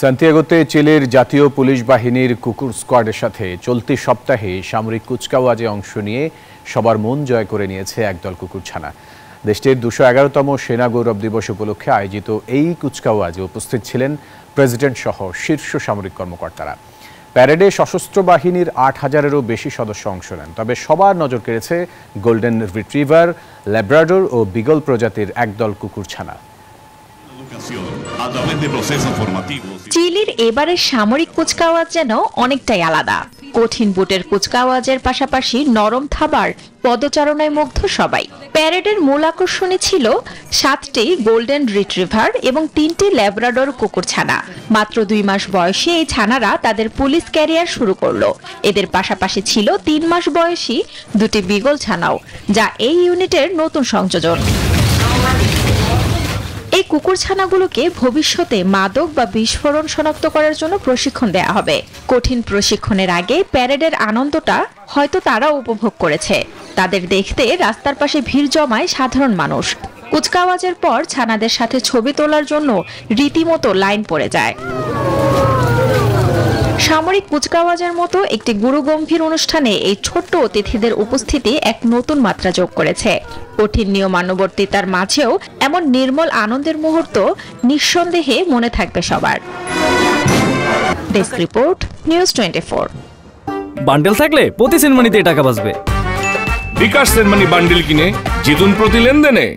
সান্তিয়াগোতে চিলির জাতীয় পুলিশ বাহিনীর কুকুর স্কোয়াডের সাথে চলতি সপ্তাহে সামরিক কুচকাওয়াজে অংশ নিয়ে সবার মন জয় করে নিয়েছে একদল কুকুরছানা। দেশটির ২১১তম সেনা গৌরব দিবস উপলক্ষে আয়োজিত এই কুচকাওয়াজে উপস্থিত ছিলেন প্রেসিডেন্ট সহ শীর্ষ সামরিক কর্মকর্তারা। প্যারেডে সশস্ত্র বাহিনীর ৮,০০০-এরও বেশি সদস্য অংশ নেন। তবে সবার নজর কেড়েছে গোল্ডেন রিট্রিভার, ল্যাব্রাডর ও বিগল প্রজাতির একদল কুকুরছানা। চিলির এবারের সামরিক কুচকাওয়াজ যেন অনেকটাই আলাদা। কঠিন বুটের কুচকাওয়াজের পাশাপাশি নরম থাবার পদচারণায় মুগ্ধ সবাই। প্যারেডের মূল আকর্ষণই ছিল ৭টি গোল্ডেন রিট্রিভার এবং ৩টি ল্যাব্রাডর কুকুরছানা। মাত্র ২ মাস বয়সী এই ছানারা তাদের পুলিশ ক্যারিয়ার শুরু করলো। এদের পাশাপাশি ছিল ৩ মাস বয়সী ২টি বিগল ছানাও, যা এই ইউনিটের নতুন সংযোজন। এই কুকুরছানাগুলোকে ভবিষ্যতে মাদক বা বিস্ফোরণ শনাক্ত করার জন্য প্রশিক্ষণ দেয়া হবে। কঠিন প্রশিক্ষণের আগে প্যারেডের আনন্দটা হয়তো তারাও উপভোগ করেছে। তাদের দেখতে রাস্তার পাশে ভিড় জমায় সাধারণ মানুষ। কুচকাওয়াজের পর ছানাদের সাথে ছবি তোলার জন্য রীতিমতো লাইন পড়ে যায়। সামরিক কুচকাওয়াজের মতো একটি গুরুগম্ভীর অনুষ্ঠানে এই ছোট্ট অতিথিদের উপস্থিতি এক নতুন মাত্রা যোগ করেছে। কঠিন নিয়মানুবর্তিতার মাঝেও এমন নির্মল আনন্দের মুহূর্ত নিঃসন্দেহে মনে থাকবে সবার। Desk report, news 24। বান্ডেল থাকলে প্রতি সেনমানিতে টাকা বাঁচবে। বিকাশ সেনমানি বান্ডেল কিনে জিতুন প্রতি লেনদেনে।